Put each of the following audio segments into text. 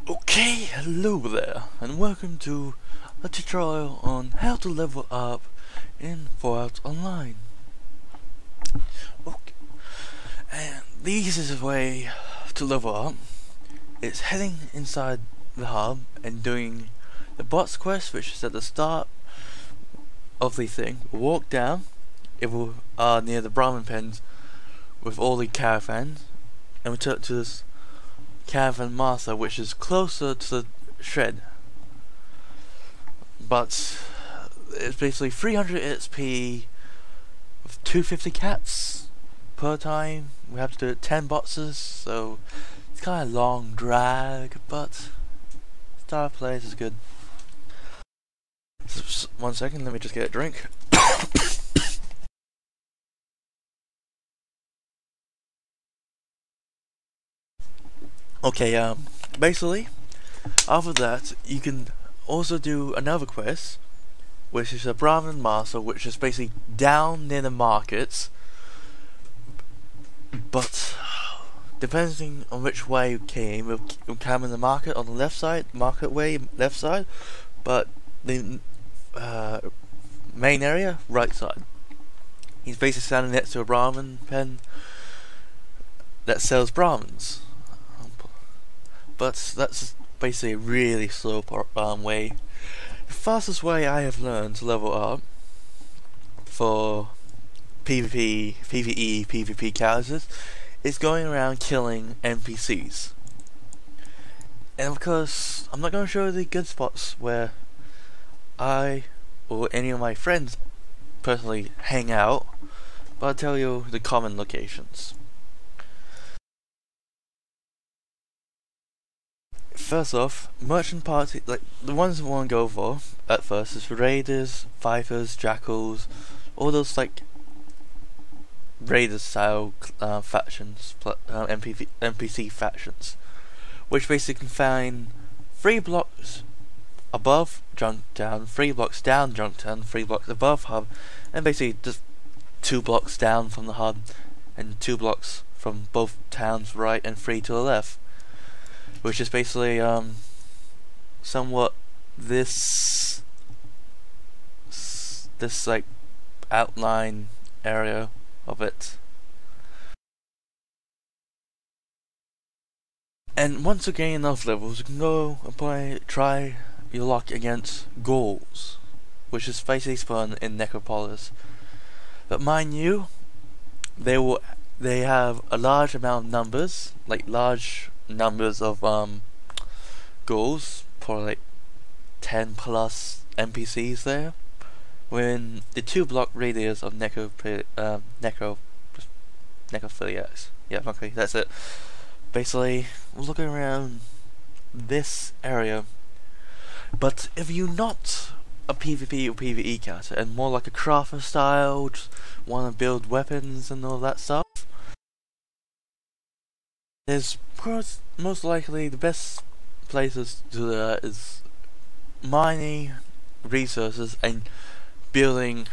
Okay, hello there, and welcome to a tutorial on how to level up in Fallout Online. Okay, and the easiest way to level up is heading inside the hub and doing the boss quest, which is at the start of the thing. Walk down, it will near the Brahmin pens with all the caravans, and return to this caravan master, which is closer to the shed, but it's basically 300 XP with 250 cats per time. We have to do it 10 boxes, so it's kind of long drag, but star plays is good. So, 1 second, let me just get a drink. Okay, basically, after that, you can also do another quest, which is a Brahmin Master, which is basically down near the markets, but depending on which way you came, you'll come in the market on the left side, market way, left side, but the main area, right side. He's basically standing next to a Brahmin pen that sells Brahmins. But that's basically a really slow way. The fastest way I have learned to level up for PvP, PvE, PvP characters is going around killing NPCs. And of course, I'm not going to show the good spots where I or any of my friends personally hang out, but I'll tell you the common locations. First off, merchant party, like the ones we want to go for at first is raiders, vipers, jackals, all those like raider style factions, NPC factions, which basically can find 3 blocks above Junktown, 3 blocks down Junktown, 3 blocks above hub, and basically just 2 blocks down from the hub and 2 blocks from both towns right and 3 to the left. Which is basically somewhat this like outline area of it. And once you gain enough levels, you can go and try your luck against ghouls, which is basically spawned in Necropolis. But mind you, they have a large amount of numbers, like large numbers of ghouls, probably like 10 plus NPCs there, when the 2 block radius of necrophiliacs. Yeah, okay, that's it. Basically, we're looking around this area, but if you're not a PvP or PvE character and more like a crafter style, just want to build weapons and all that stuff, there's most likely the best places to do that is mining resources and building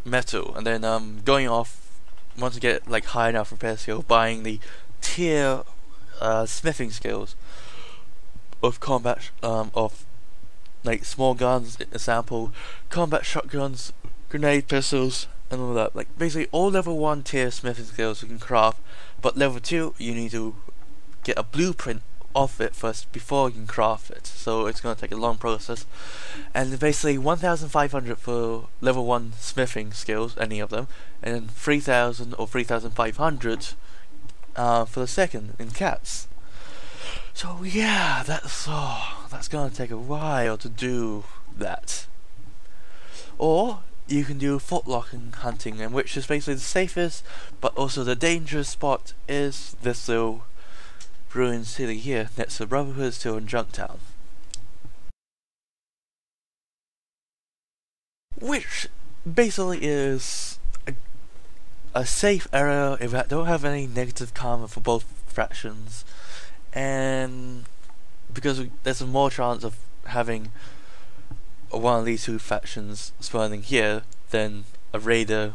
metal, and then going off once you get like high enough repair skill, buying the tier smithing skills of combat of like small guns, example combat shotguns, grenade pistols, and all that. Like basically all level 1 tier smithing skills you can craft, but level 2 you need to get a blueprint of it first before you can craft it, so it's going to take a long process. And basically 1,500 for level 1 smithing skills, any of them, and then 3,000 or 3,500 for the second in cats. So yeah, that's going to take a while to do that. Or you can do footlocking hunting, and which is basically the safest but also the dangerous spot is this little ruined city here next to Brotherhood Steel in Junktown, which basically is a safe area if I don't have any negative karma for both factions, and because there's a more chance of having one of these 2 factions spawning here than a raider,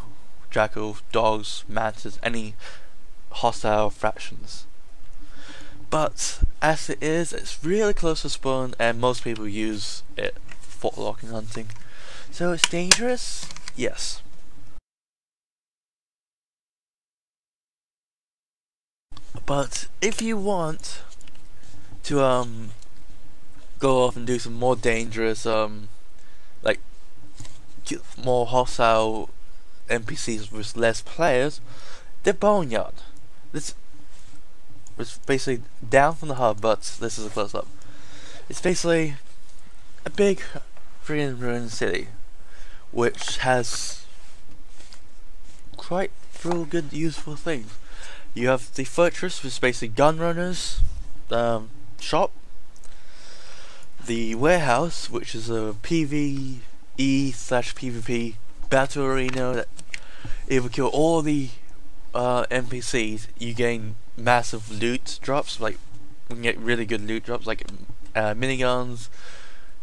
jackal, dogs, mantis, any hostile factions. But as it is, it's really close to spawn, and most people use it for locking hunting. So it's dangerous, yes. But if you want to go off and do some more dangerous like more hostile NPCs with less players, the Boneyard. This is basically down from the hub, but this is a close up. It's basically a big freaking ruined city, which has quite real good useful things. You have the fortress, which is basically gun runners, shop, the warehouse, which is a PvE/PvP battle arena that if you kill all the NPCs, you gain massive loot drops. Like you can get really good loot drops, like miniguns,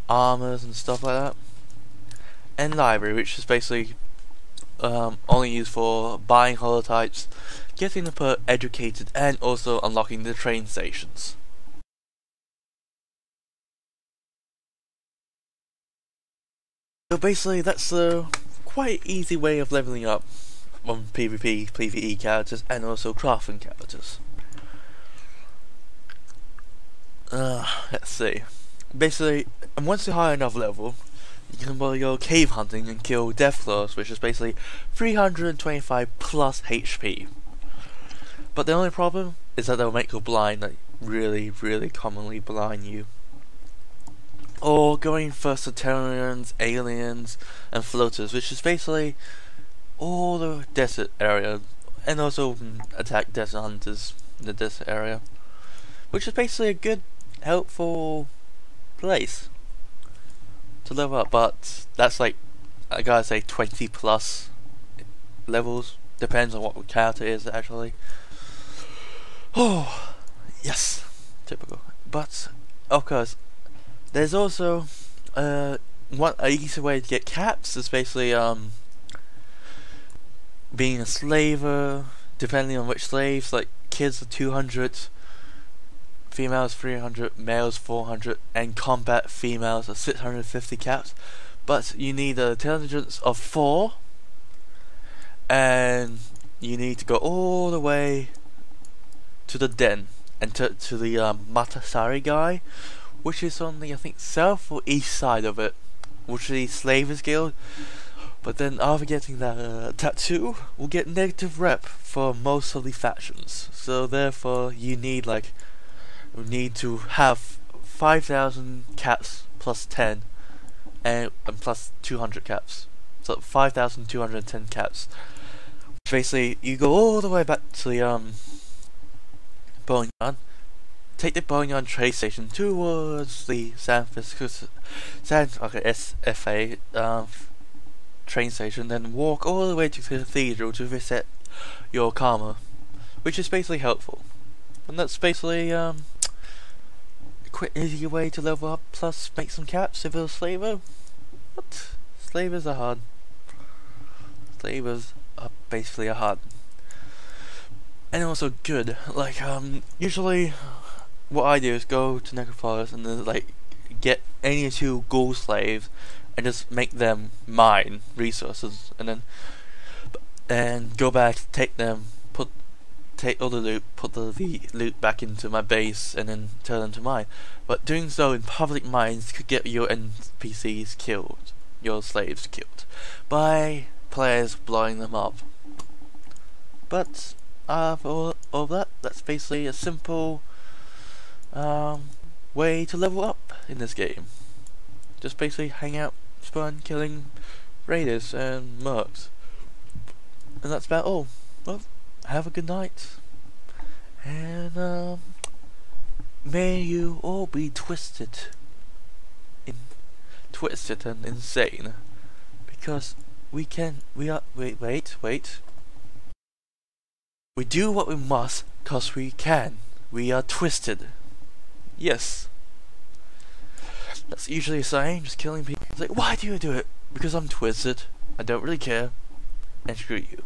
armors, and stuff like that. And library, which is basically only used for buying holotypes, getting the per educated, and also unlocking the train stations. So basically, that's a quite easy way of leveling up on PvP, PvE characters, and also crafting characters. Let's see. Basically, and once you high enough level, you can probably go cave hunting and kill Deathclaws, which is basically 325 plus HP. But the only problem is that they'll make you blind, like really commonly blind you. Or going for Centurions, aliens, and floaters, which is basically all the desert area, and also attack desert hunters in the desert area, which is basically a good, helpful place to level up. But that's like, I gotta say, 20 plus levels. Depends on what the character is actually. Oh, yes, typical. But of course, there's also one easy way to get caps is basically being a slaver, depending on which slaves. Like kids are 200, females 300, males 400, and combat females are 650 caps. But you need an intelligence of 4, and you need to go all the way to the den and to the Matasari guy, which is on the, I think, south or east side of it, which is the Slavers Guild. But then after getting that tattoo, we'll get negative rep for most of the factions. So therefore, you need to have 5,000 caps plus 10, and plus 200 caps. So 5,210 caps. Which basically, you go all the way back to the Boneyard. Take the Boneyard train station towards the San Francisco SFA train station, then walk all the way to the cathedral to reset your karma, which is basically helpful. And that's basically a quick easy way to level up, plus make some caps if you're a slaver. But slavers are hard. Slavers are basically hard. And also good. Like usually what I do is go to Necropolis and then get any 2 ghoul slaves and just make them mine resources, and then go back, take them, take all the loot, put the loot back into my base, and then turn them to mine. But doing so in public mines could get your NPCs killed, your slaves killed, by players blowing them up. But for all that, that's basically a simple way to level up in this game. Just basically hang out, spawn, killing raiders and mercs. And that's about all. Well, have a good night. And may you all be twisted and insane. Because we are wait. We do what we must, cause we can. We are twisted. Yes. That's usually a saying, just killing people. It's like, why do you do it? Because I'm twisted. I don't really care. And screw you.